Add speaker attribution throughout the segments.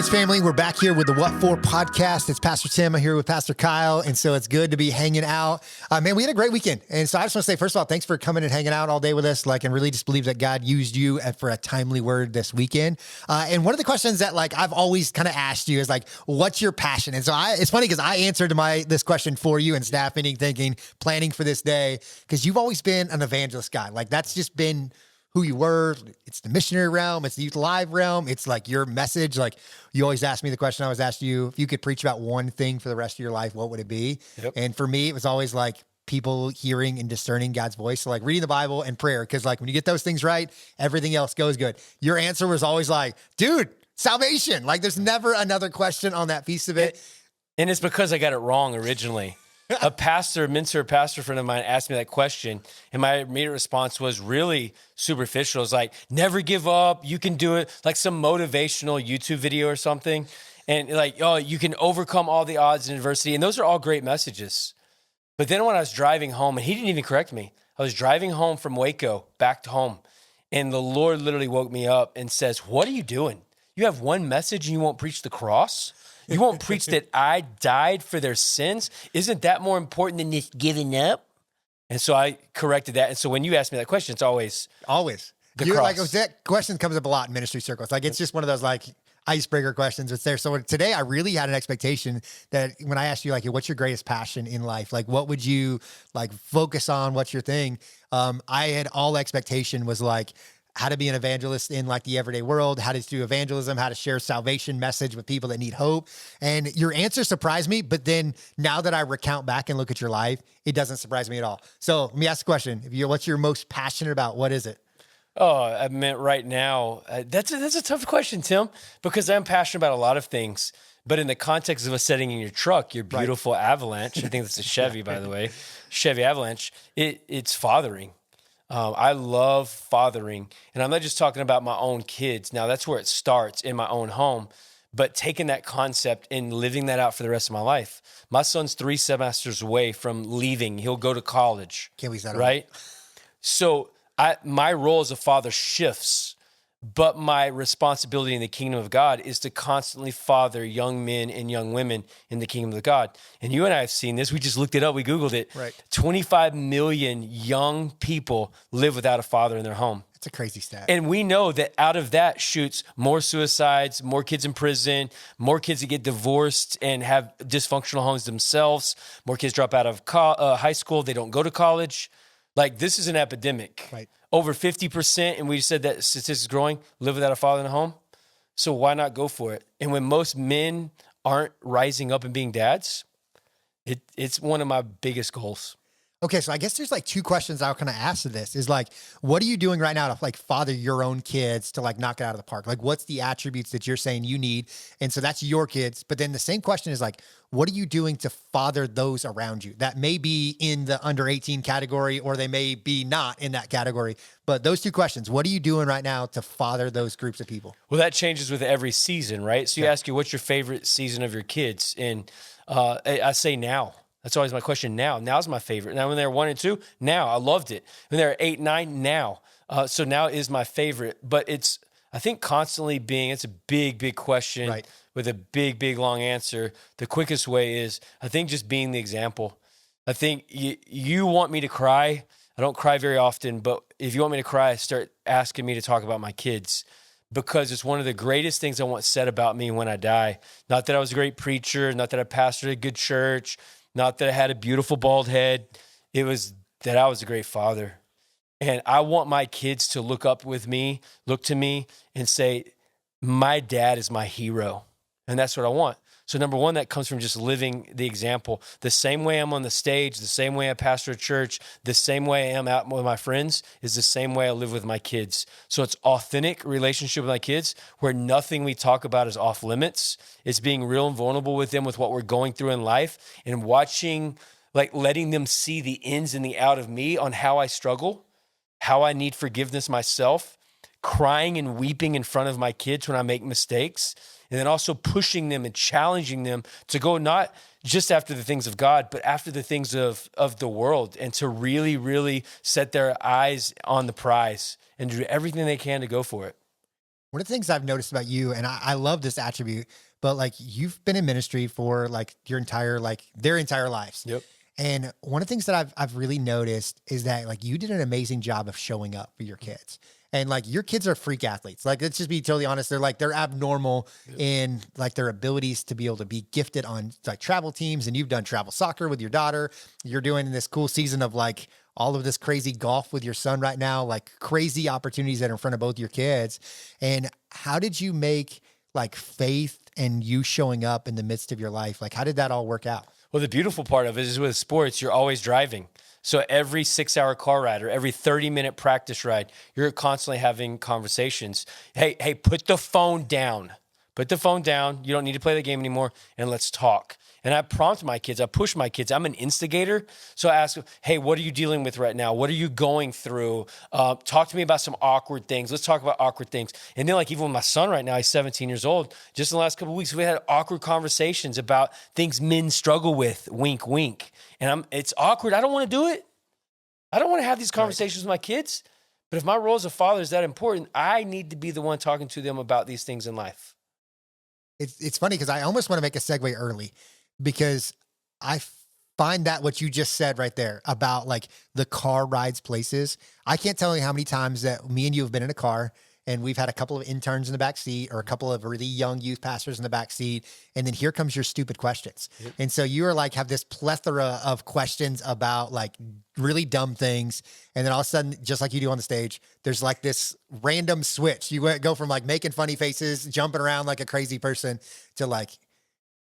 Speaker 1: It's family. We're back here with the What For podcast. It's Pastor Tim. I'm here with Pastor Kyle. And so it's good to be hanging out. Man, we had a great weekend. And so I just want to say, first of all, thanks for coming and hanging out all day with us. And really just believe that God used you for a timely word this weekend. And one of the questions that I've always kind of asked you is what's your passion? And so it's funny because I answered this question for you in staff meeting, planning for this day, because you've always been an evangelist guy. That's just been who you were. It's the missionary realm. It's the youth live realm. It's your message. You always ask me the question I always asked you, if you could preach about one thing for the rest of your life, what would it be? Yep. And for me, it was always people hearing and discerning God's voice. So reading the Bible and prayer. Cause when you get those things right, everything else goes good. Your answer was always dude, salvation. There's never another question on that piece of it.
Speaker 2: And it's because I got it wrong originally. A mentor pastor friend of mine asked me that question, and my immediate response was really superficial. It was never give up. You can do it. Some motivational YouTube video or something. And you can overcome all the odds and adversity. And those are all great messages. But then when I was driving home, and he didn't even correct me, I was driving home from Waco back to home. And the Lord literally woke me up and says, "What are you doing? You have one message and you won't preach the cross? You won't preach that I died for their sins? Isn't that more important than this giving up?" And so I corrected that. And so when you ask me that question, it's always the cross.
Speaker 1: That question comes up a lot in ministry circles. It's just one of those icebreaker questions. It's there. So today I really had an expectation that when I asked you, what's your greatest passion in life? What would you focus on? What's your thing? I had all expectation was how to be an evangelist in the everyday world, how to do evangelism, how to share salvation message with people that need hope. And your answer surprised me. But then now that I recount back and look at your life, it doesn't surprise me at all. So let me ask the question. What's your most passionate about? What is it?
Speaker 2: Oh, I meant right now. That's a tough question, Tim, because I'm passionate about a lot of things. But in the context of us sitting in your truck, your beautiful Avalanche, I think that's a Chevy, by the way, Chevy Avalanche, it's fathering. I love fathering, and I'm not just talking about my own kids. Now, that's where it starts, in my own home, but taking that concept and living that out for the rest of my life. My son's 3 semesters away from leaving. He'll go to college.
Speaker 1: Can't leave that
Speaker 2: right? So my role as a father shifts, but my responsibility in the kingdom of God is to constantly father young men and young women in the kingdom of God. And you and I have seen this. We just looked it up. We Googled it.
Speaker 1: Right.
Speaker 2: 25 million young people live without a father in their home.
Speaker 1: It's a crazy stat.
Speaker 2: And we know that out of that shoots more suicides, more kids in prison, more kids that get divorced and have dysfunctional homes themselves, more kids drop out of high school. They don't go to college. This is an epidemic.
Speaker 1: Right.
Speaker 2: Over 50%, and we said that statistics growing, live without a father in the home. So why not go for it? And when most men aren't rising up and being dads, it's one of my biggest goals.
Speaker 1: Okay, so I guess there's 2 questions I'll kind of ask to this is what are you doing right now to father your own kids to knock it out of the park? What's the attributes that you're saying you need? And so that's your kids. But then the same question is what are you doing to father those around you that may be in the under 18 category, or they may be not in that category? But those 2 questions, what are you doing right now to father those groups of people?
Speaker 2: Well, that changes with every season, right? So you ask you, what's your favorite season of your kids? And I say now. That's always my question. Now's my favorite. Now, when they're 1 and 2, now I loved it. When they're 8, 9, now. So now is my favorite. But I think constantly it's a big, big question, right, with a big, big, long answer. The quickest way is, I think, just being the example. I think you want me to cry. I don't cry very often, but if you want me to cry, start asking me to talk about my kids, because it's one of the greatest things I want said about me when I die. Not that I was a great preacher, not that I pastored a good church, not that I had a beautiful bald head. It was that I was a great father. And I want my kids to look to me and say, my dad is my hero. And that's what I want. So number one, that comes from just living the example. The same way I'm on the stage, the same way I pastor a church, the same way I am out with my friends is the same way I live with my kids. So it's authentic relationship with my kids where nothing we talk about is off limits. It's being real and vulnerable with them with what we're going through in life and watching, letting them see the ins and the out of me on how I struggle, how I need forgiveness myself, crying and weeping in front of my kids when I make mistakes, and then also pushing them and challenging them to go not just after the things of God, but after the things of the world, and to really, really set their eyes on the prize and do everything they can to go for it.
Speaker 1: One of the things I've noticed about you, and I love this attribute, but like you've been in ministry for like your entire, like their entire lives.
Speaker 2: Yep.
Speaker 1: And one of the things that I've really noticed is that like you did an amazing job of showing up for your kids. And like your kids are freak athletes. Like, let's just be totally honest. They're abnormal in like their abilities to be able to be gifted on like travel teams. And you've done travel soccer with your daughter. You're doing this cool season of like all of this crazy golf with your son right now, like crazy opportunities that are in front of both your kids. And how did you make like faith and you showing up in the midst of your life? Like, how did that all work out?
Speaker 2: Well, the beautiful part of it is with sports, you're always driving. So every 6-hour car ride or every 30-minute practice ride, you're constantly having conversations. Hey, put the phone down. Put the phone down. You don't need to play the game anymore, and let's talk. And I prompt my kids. I push my kids. I'm an instigator. So I ask them, hey, what are you dealing with right now? What are you going through? Talk to me about some awkward things. Let's talk about awkward things. And then like even with my son right now, he's 17 years old. Just in the last couple of weeks, we had awkward conversations about things men struggle with, wink, wink. And it's awkward. I don't want to do it. I don't want to have these conversations with my kids. But if my role as a father is that important, I need to be the one talking to them about these things in life.
Speaker 1: It's funny because I almost want to make a segue early because I find that what you just said right there about like the car rides places. I can't tell you how many times that me and you have been in a car and we've had a couple of interns in the back seat or a couple of really young youth pastors in the back seat. And then here comes your stupid questions. Yep. And so you are like, have this plethora of questions about like really dumb things. And then all of a sudden, just like you do on the stage, there's like this random switch. You go from like making funny faces, jumping around like a crazy person to like,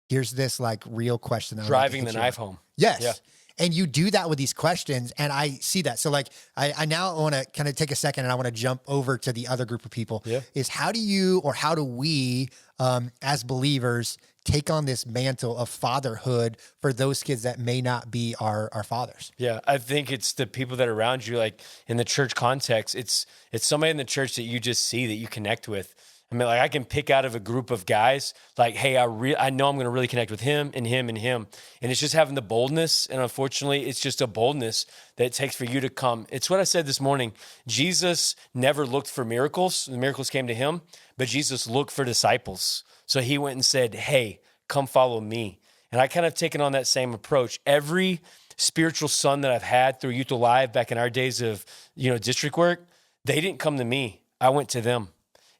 Speaker 1: here's this like real question.
Speaker 2: Driving the knife home.
Speaker 1: Yes.
Speaker 2: Yeah.
Speaker 1: And you do that with these questions. And I see that. So like, I now want to kind of take a second and I want to jump over to the other group of people is how do we, as believers take on this mantle of fatherhood for those kids that may not be our fathers?
Speaker 2: Yeah. I think it's the people that are around you, like in the church context, it's somebody in the church that you just see that you connect with. I mean, like I can pick out of a group of guys, like, hey, I know I'm going to really connect with him and him and him. And it's just having the boldness. And unfortunately, it's just a boldness that it takes for you to come. It's what I said this morning. Jesus never looked for miracles. The miracles came to him, but Jesus looked for disciples. So he went and said, hey, come follow me. And I kind of taken on that same approach. Every spiritual son that I've had through Youth Alive back in our days of, district work, they didn't come to me. I went to them.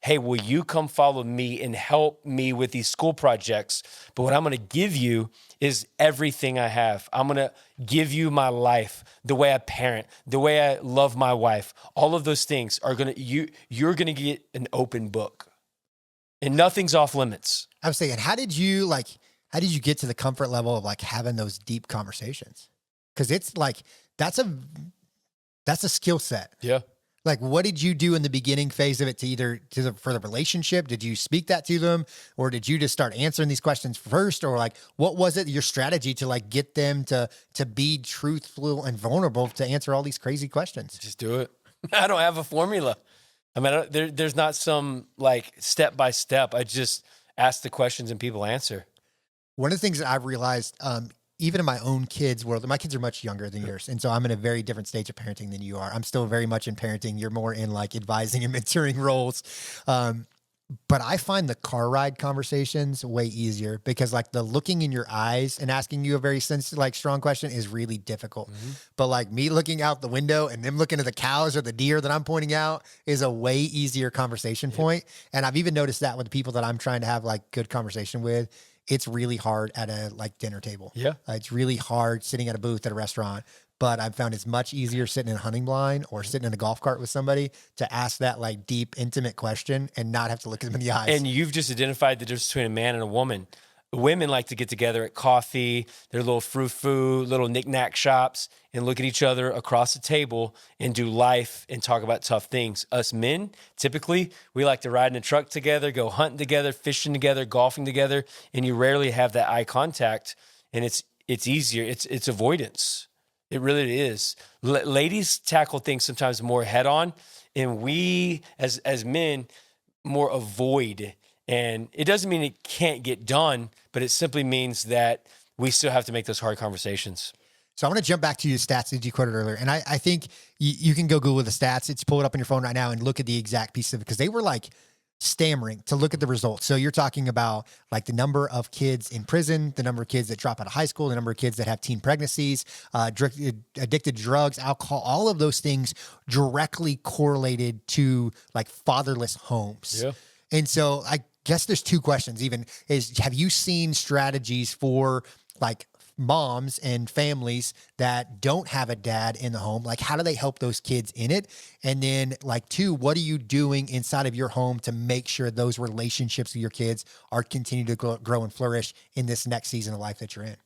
Speaker 2: Hey, will you come follow me and help me with these school projects? But what I'm going to give you is everything I have. I'm going to give you my life, the way I parent, the way I love my wife. All of those things are you're going to get an open book and nothing's off limits.
Speaker 1: I was saying, how did you get to the comfort level of like having those deep conversations? Because it's like, that's a skill set.
Speaker 2: Yeah.
Speaker 1: Like, what did you do in the beginning phase of it for the relationship? Did you speak that to them, or did you just start answering these questions first, or like, what was it your strategy to like get them to be truthful and vulnerable to answer all these crazy questions?
Speaker 2: Just do it. I don't have a formula. I mean, there's not some like step by step. I just ask the questions and people answer.
Speaker 1: One of the things that I've realized, even in my own kids' world, my kids are much younger than yours. And so I'm in a very different stage of parenting than you are. I'm still very much in parenting. You're more in like advising and mentoring roles. But I find the car ride conversations way easier because like the looking in your eyes and asking you a very sensitive, like strong question is really difficult. Mm-hmm. But like me looking out the window and them looking at the cows or the deer that I'm pointing out is a way easier conversation point. And I've even noticed that with the people that I'm trying to have like good conversation with, it's really hard at a like dinner table.
Speaker 2: Yeah.
Speaker 1: It's really hard sitting at a booth at a restaurant, but I've found it's much easier sitting in a hunting blind or sitting in a golf cart with somebody to ask that like deep, intimate question and not have to look at them in the eyes.
Speaker 2: And you've just identified the difference between a man and a woman. Women like to get together at coffee, their little frou-frou, little knick-knack shops, and look at each other across the table and do life and talk about tough things. Us men, typically, we like to ride in a truck together, go hunting together, fishing together, golfing together, and you rarely have that eye contact, and it's easier. It's avoidance. It really is. Ladies tackle things sometimes more head-on, and we, as men, more avoid. And it doesn't mean it can't get done, but it simply means that we still have to make those hard conversations.
Speaker 1: So I want to jump back to your stats that you quoted earlier. And I think you can go Google the stats. It's pull it up on your phone right now and look at the exact piece of it because they were like stammering to look at the results. So you're talking about like the number of kids in prison, the number of kids that drop out of high school, the number of kids that have teen pregnancies, addicted to drugs, alcohol, all of those things directly correlated to like fatherless homes.
Speaker 2: Yeah.
Speaker 1: And so I guess there's two questions even have you seen strategies for like moms and families that don't have a dad in the home? Like, how do they help those kids in it? And then like two, what are you doing inside of your home to make sure those relationships with your kids are continuing to grow and flourish in this next season of life that you're in?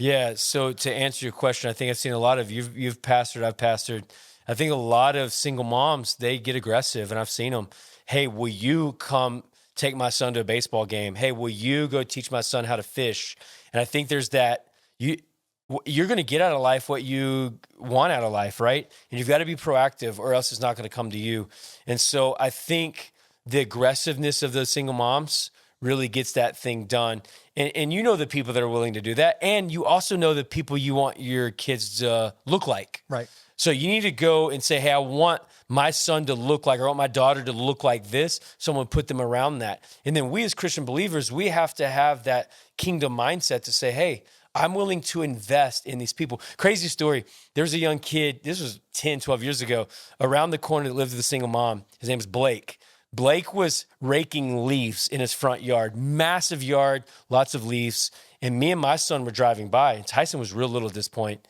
Speaker 2: Yeah. So to answer your question, I think I've seen a lot of you've pastored, I've pastored. I think a lot of single moms, they get aggressive, and I've seen them. Hey, will you come take my son to a baseball game? Hey, will you go teach my son how to fish? And I think there's that you're going to get out of life what you want out of life, right? And you've got to be proactive, or else it's not going to come to you. And so I think the aggressiveness of those single moms really gets that thing done. And you know the people that are willing to do that. And you also know the people you want your kids to look like.
Speaker 1: Right.
Speaker 2: So you need to go and say, hey, I want my son to look like, or I want my daughter to look like this. Someone put them around that. And then we as Christian believers, we have to have that kingdom mindset to say, hey, I'm willing to invest in these people. Crazy story. There's a young kid, this was 10, 12 years ago, around the corner that lived with a single mom. His name is Blake. Blake was raking leaves in his front yard, massive yard, lots of leaves. And me and my son were driving by, and Tyson was real little at this point.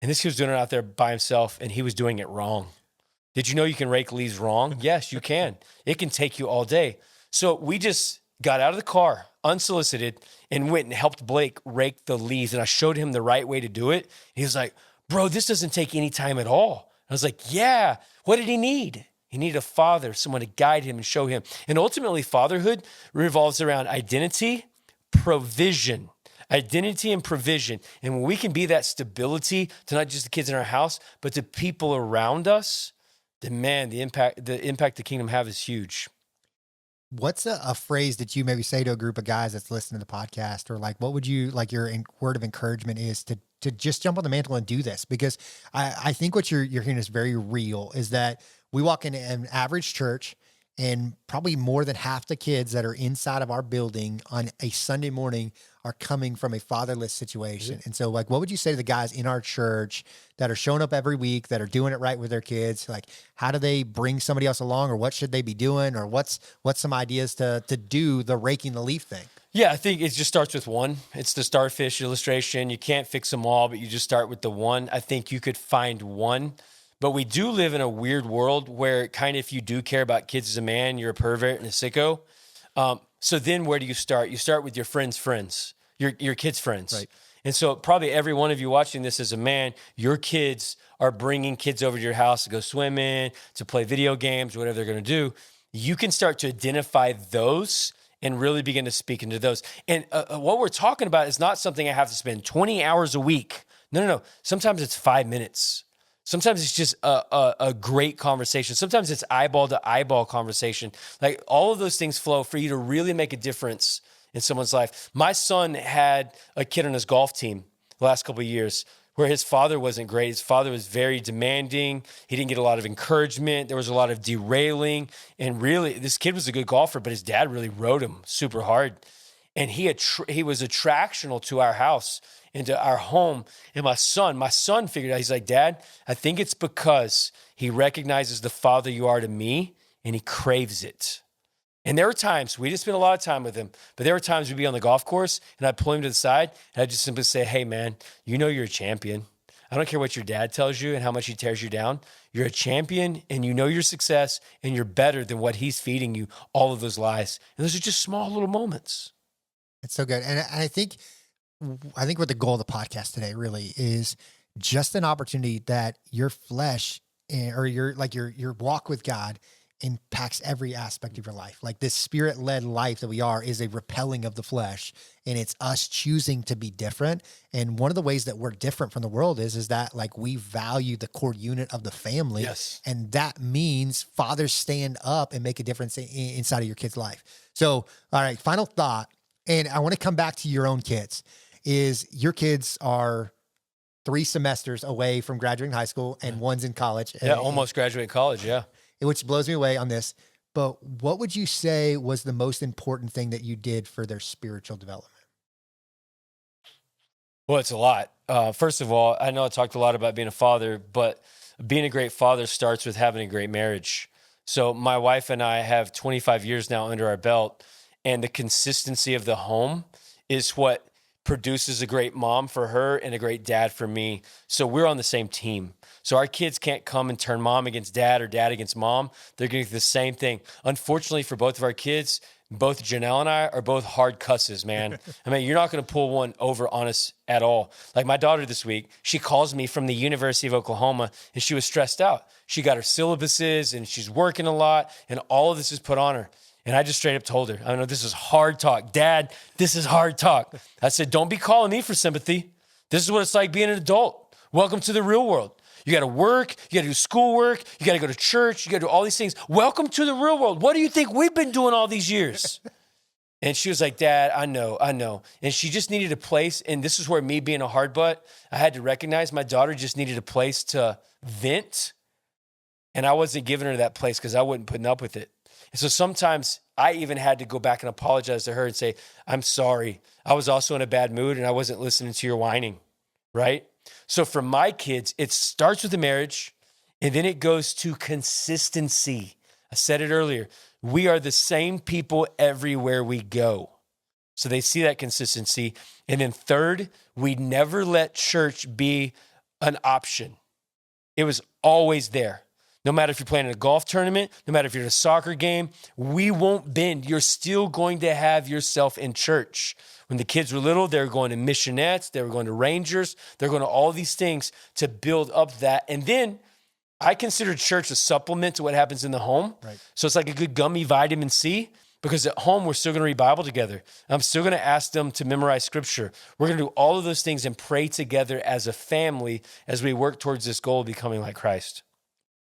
Speaker 2: And this kid was doing it out there by himself, and he was doing it wrong. Did you know you can rake leaves wrong? Yes, you can. It can take you all day. So we just got out of the car, unsolicited, and went and helped Blake rake the leaves. And I showed him the right way to do it. He was like, bro, this doesn't take any time at all. I was like, yeah. What did he need? He needed a father, someone to guide him and show him. And ultimately, fatherhood revolves around identity, provision. Identity and provision. And when we can be that stability to not just the kids in our house, but to people around us, then man, the impact the kingdom have is huge.
Speaker 1: What's a phrase that you maybe say to a group of guys that's listening to the podcast, or like, what would you like your word of encouragement is to just jump on the mantle and do this? Because I think what you're hearing is very real, is that we walk into an average church, and probably more than half the kids that are inside of our building on a Sunday morning are coming from a fatherless situation. Mm-hmm. And so like, what would you say to the guys in our church that are showing up every week, that are doing it right with their kids? Like, how do they bring somebody else along, or what should they be doing? Or what's some ideas to do the raking the leaf thing?
Speaker 2: Yeah, I think it just starts with one. It's the starfish illustration. You can't fix them all, but you just start with the one. I think you could find one. But we do live in a weird world where kind of, if you do care about kids as a man, you're a pervert and a sicko. So then where do you start? You start with your friends, your kids' friends. Right. And so probably every one of you watching this as a man, your kids are bringing kids over to your house to go swimming, to play video games, whatever they're going to do. You can start to identify those and really begin to speak into those. And what we're talking about is not something I have to spend 20 hours a week. No. Sometimes it's 5 minutes. Sometimes it's just a great conversation. Sometimes it's eyeball to eyeball conversation. Like, all of those things flow for you to really make a difference in someone's life. My son had a kid on his golf team the last couple of years where his father wasn't great. His father was very demanding. He didn't get a lot of encouragement. There was a lot of derailing. And really, this kid was a good golfer, but his dad really rode him super hard. And he was attractional to our house, into our home. And my son figured out, he's like, Dad, I think it's because he recognizes the father you are to me, and he craves it. And there were times, we just spent a lot of time with him, but there were times we'd be on the golf course, and I'd pull him to the side, and I'd just simply say, hey, man, you know you're a champion. I don't care what your dad tells you and how much he tears you down. You're a champion, and you know your success, and you're better than what he's feeding you, all of those lies. And those are just small little moments.
Speaker 1: It's so good. And I think what the goal of the podcast today really is just an opportunity that your flesh or your walk with God impacts every aspect of your life. Like, this spirit-led life that we are is a repelling of the flesh, and it's us choosing to be different. And one of the ways that we're different from the world is that, like, we value the core unit of the family.
Speaker 2: Yes.
Speaker 1: And that means fathers stand up and make a difference inside of your kid's life. So, all right, final thought. And I want to come back to your own kids. Is your kids are 3 semesters away from graduating high school, and one's in college.
Speaker 2: Yeah, almost graduating college, yeah.
Speaker 1: Which blows me away on this. but what would you say was the most important thing that you did for their spiritual development?
Speaker 2: Well, it's a lot. First of all, I know I talked a lot about being a father, but being a great father starts with having a great marriage. So my wife and I have 25 years now under our belt, and the consistency of the home is what produces a great mom for her and a great dad for me. So we're on the same team. So our kids can't come and turn mom against dad or dad against mom. They're going to do the same thing. Unfortunately for both of our kids, both Janelle and I are both hard cusses, man. I mean, you're not going to pull one over on us at all. Like my daughter this week, she calls me from the University of Oklahoma and she was stressed out. She got her syllabuses and she's working a lot and all of this is put on her. And I just straight up told her, I know this is hard talk. Dad, this is hard talk. I said, don't be calling me for sympathy. This is what it's like being an adult. Welcome to the real world. You got to work. You got to do schoolwork. You got to go to church. You got to do all these things. Welcome to the real world. What do you think we've been doing all these years? And she was like, Dad, I know. And she just needed a place. And this is where me being a hard butt, I had to recognize my daughter just needed a place to vent. And I wasn't giving her that place because I wasn't putting up with it. And so sometimes I even had to go back and apologize to her and say, I'm sorry. I was also in a bad mood and I wasn't listening to your whining, right? So for my kids, it starts with the marriage and then it goes to consistency. I said it earlier. We are the same people everywhere we go. So they see that consistency. And then third, we never let church be an option. It was always there. No matter if you're playing in a golf tournament, no matter if you're in a soccer game, we won't bend. You're still going to have yourself in church. When the kids were little, they were going to missionettes, they were going to Rangers, they're going to all these things to build up that. And then I consider church a supplement to what happens in the home. Right. So it's like a good gummy vitamin C, because at home, we're still going to read Bible together. I'm still going to ask them to memorize scripture. We're going to do all of those things and pray together as a family as we work towards this goal of becoming like Christ.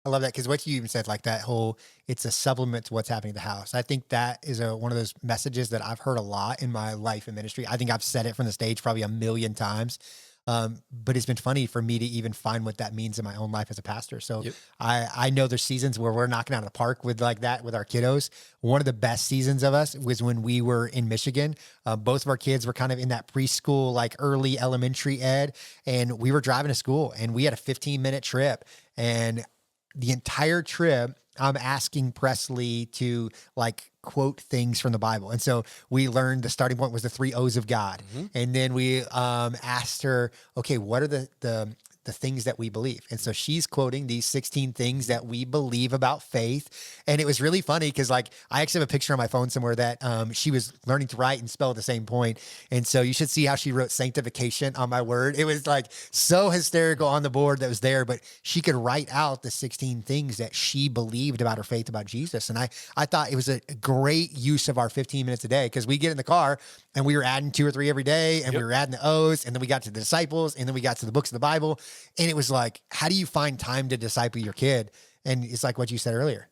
Speaker 1: I love that, because what you even said, like that whole, it's a supplement to what's happening at the house. I think that is one of those messages that I've heard a lot in my life and ministry. I think I've said it from the stage probably a million times. But it's been funny for me to even find what that means in my own life as a pastor. So yep. I know there's seasons where we're knocking out of the park with like that with our kiddos. One of the best seasons of us was when we were in Michigan. Both of our kids were kind of in that preschool, like early elementary ed, and we were driving to school and we had a 15-minute trip, and the entire trip, I'm asking Presley to like quote things from the Bible. And so we learned the starting point was the 3 O's of God. Mm-hmm. And then we asked her, okay, what are the things that we believe? And so she's quoting these 16 things that we believe about faith. And it was really funny because like I actually have a picture on my phone somewhere that she was learning to write and spell at the same point. And so you should see how she wrote sanctification on my word. It was like so hysterical on the board that was there, but she could write out the 16 things that she believed about her faith about Jesus. And I thought it was a great use of our 15 minutes a day, because we get in the car and we were adding 2 or 3 every day, and yep. we were adding the O's, and then we got to the disciples, and then we got to the books of the Bible. And it was like, how do you find time to disciple your kid? And it's like what you said earlier.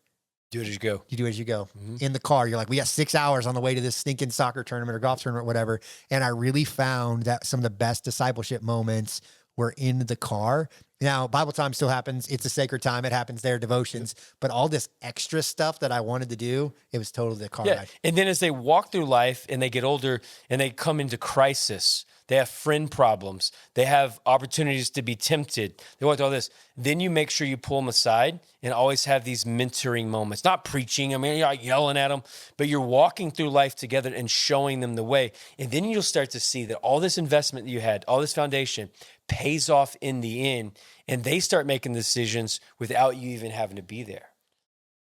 Speaker 2: Do it as you go.
Speaker 1: You do it as you go. Mm-hmm. In the car, you're like, we got 6 hours on the way to this stinking soccer tournament or golf tournament, whatever. And I really found that some of the best discipleship moments were in the car. Now, Bible time still happens. It's a sacred time. It happens there, devotions. But all this extra stuff that I wanted to do, it was totally the car ride.
Speaker 2: And then as they walk through life and they get older and they come into crisis, they have friend problems, they have opportunities to be tempted, they want all this, then you make sure you pull them aside and always have these mentoring moments. Not preaching, I mean, you're not yelling at them, but you're walking through life together and showing them the way. And then you'll start to see that all this investment that you had, all this foundation pays off in the end, and they start making decisions without you even having to be there.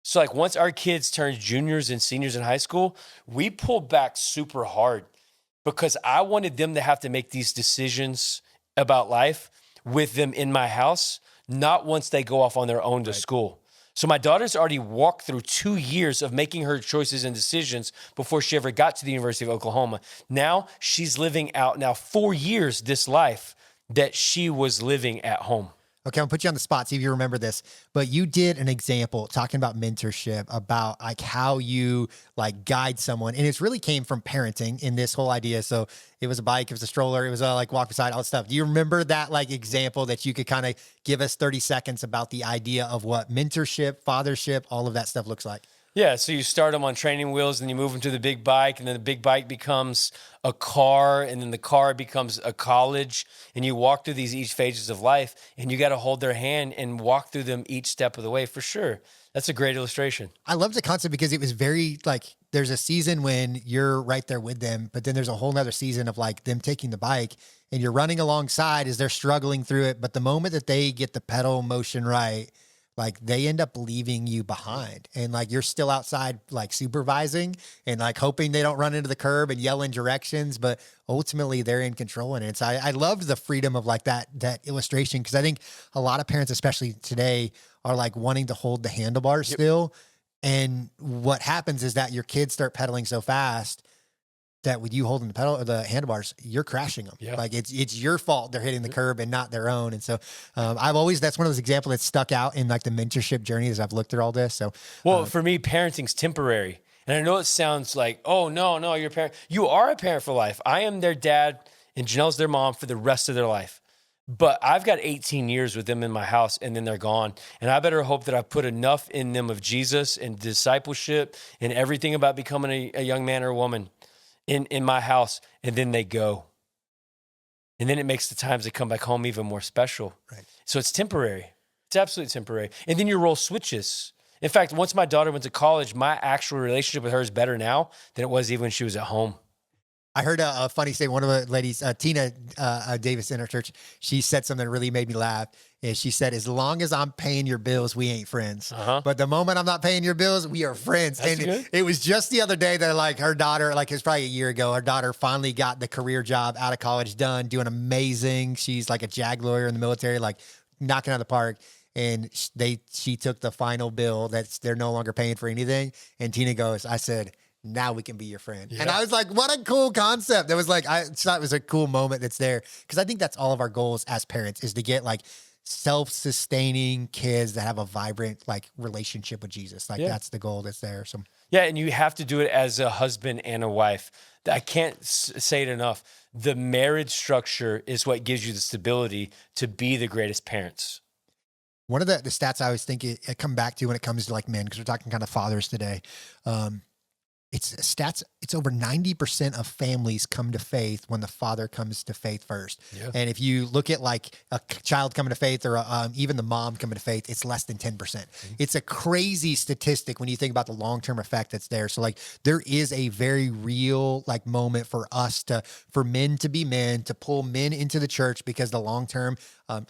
Speaker 2: So like once our kids turned juniors and seniors in high school, we pulled back super hard, because I wanted them to have to make these decisions about life with them in my house, not once they go off on their own to school. So my daughter's already walked through 2 years of making her choices and decisions before she ever got to the University of Oklahoma. Now she's living out 4 years this life that she was living at home.
Speaker 1: Okay, I'll put you on the spot, see if you remember this. But you did an example talking about mentorship, about like how you like guide someone. And it's really came from parenting in this whole idea. So it was a bike, it was a stroller, it was like walk beside, all that stuff. Do you remember that like example that you could kind of give us 30 seconds about the idea of what mentorship, fathership, all of that stuff looks like?
Speaker 2: Yeah, so you start them on training wheels, and you move them to the big bike, and then the big bike becomes a car, and then the car becomes a college, and you walk through these each phases of life, and you got to hold their hand and walk through them each step of the way, for sure. That's a great illustration.
Speaker 1: I love the concept because it was very like, there's a season when you're right there with them, but then there's a whole nother season of like them taking the bike and you're running alongside as they're struggling through it. But the moment that they get the pedal motion right, like they end up leaving you behind, and like you're still outside like supervising and like hoping they don't run into the curb and yell in directions, but ultimately they're in control in it. So I loved the freedom of like that illustration, because I think a lot of parents, especially today, are like wanting to hold the handlebars still. And what happens is that your kids start pedaling so fast that with you holding the pedal or the handlebars, you're crashing them.
Speaker 2: Yeah.
Speaker 1: Like it's your fault they're hitting the curb and not their own. And so that's one of those examples that stuck out in like the mentorship journey as I've looked at all this. So,
Speaker 2: well, for me, parenting's temporary. And I know it sounds like, oh, no, you're a parent. You are a parent for life. I am their dad and Janelle's their mom for the rest of their life. But I've got 18 years with them in my house, and then they're gone. And I better hope that I put enough in them of Jesus and discipleship and everything about becoming a young man or a woman in my house, and then they go. And then it makes the times they come back home even more special.
Speaker 1: Right.
Speaker 2: So it's temporary. It's absolutely temporary. And then your role switches. In fact, once my daughter went to college, my actual relationship with her is better now than it was even when she was at home.
Speaker 1: I heard a funny statement. One of the ladies, Tina Davis in our church, she said something that really made me laugh. And she said, as long as I'm paying your bills, we ain't friends. But the moment I'm not paying your bills, we are friends.
Speaker 2: That's
Speaker 1: and
Speaker 2: good.
Speaker 1: It was just the other day that like her daughter, like it was probably a year ago, her daughter finally got the career job out of college done, doing amazing. She's like a JAG lawyer in the military, like knocking out of the park. And she took the final bill that they're no longer paying for anything. And Tina goes, I said, now we can be your friend. Yeah. And I was like, what a cool concept. It was like, I thought it was a cool moment that's there. Cause I think that's all of our goals as parents, is to get like self-sustaining kids that have a vibrant like relationship with Jesus. Like that's the goal that's there. So
Speaker 2: yeah. And you have to do it as a husband and a wife. I can't say it enough. The marriage structure is what gives you the stability to be the greatest parents.
Speaker 1: One of the stats I always think I come back to when it comes to like men, cause we're talking kind of fathers today. It's over 90% of families come to faith when the father comes to faith first. Yeah. And if you look at like a child coming to faith or even the mom coming to faith, it's less than 10%. Mm-hmm. It's a crazy statistic when you think about the long-term effect that's there. So like there is a very real like moment for men to be men, to pull men into the church, because the long-term,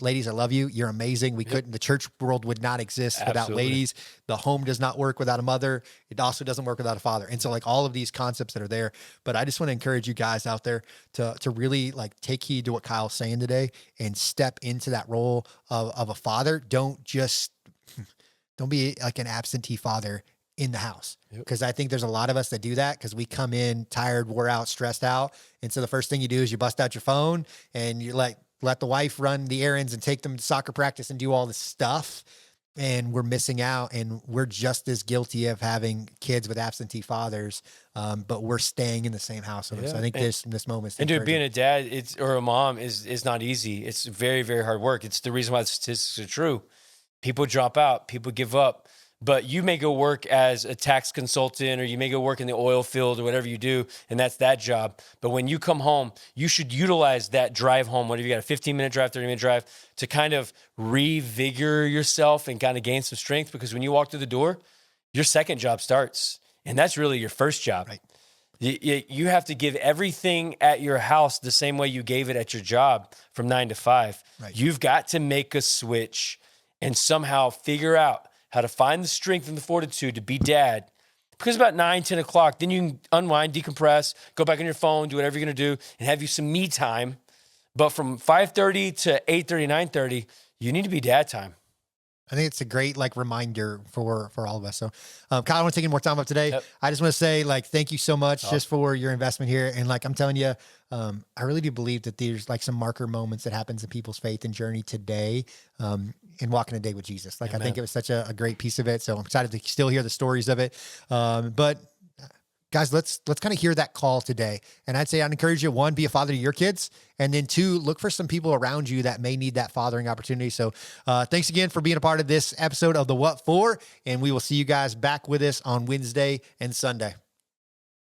Speaker 1: ladies, I love you. You're amazing. The church world would not exist without ladies. The home does not work without a mother. It also doesn't work without a father. And so like all of these concepts that are there, but I just want to encourage you guys out there to really like take heed to what Kyle's saying today and step into that role of a father. Don't be like an absentee father in the house. Because I think there's a lot of us that do that because we come in tired, wore out, stressed out. And so the first thing you do is you bust out your phone and you let the wife run the errands and take them to soccer practice and do all this stuff. And we're missing out, and we're just as guilty of having kids with absentee fathers, but we're staying in the same house with them. So I think this moment.
Speaker 2: And dude, being a dad or a mom is not easy. It's very, very hard work. It's the reason why the statistics are true. People drop out, people give up. But you may go work as a tax consultant, or you may go work in the oil field, or whatever you do, and that's that job. But when you come home, you should utilize that drive home, whether you got a 15-minute drive, 30-minute drive, to kind of revigor yourself and kind of gain some strength. Because when you walk through the door, your second job starts, and that's really your first job. Right. You have to give everything at your house the same way you gave it at your job from 9 to 5. Right. You've got to make a switch and somehow figure out how to find the strength and the fortitude to be dad. Because about 9, 10 o'clock, then you can unwind, decompress, go back on your phone, do whatever you're going to do, and have you some me time. But from 5:30 to 8:30, 9:30, you need to be dad time.
Speaker 1: I think it's a great like reminder for all of us. So, Kyle, I want to take any more time up today. Yep. I just want to say like, thank you so much just for your investment here. And like, I'm telling you, I really do believe that there's like some marker moments that happens in people's faith and journey today, in walking a day with Jesus. Like, Amen. I think it was such a great piece of it. So I'm excited to still hear the stories of it. But guys, let's kind of hear that call today. And I'd encourage you, one, be a father to your kids. And then two, look for some people around you that may need that fathering opportunity. So thanks again for being a part of this episode of the What For? And we will see you guys back with us on Wednesday and Sunday.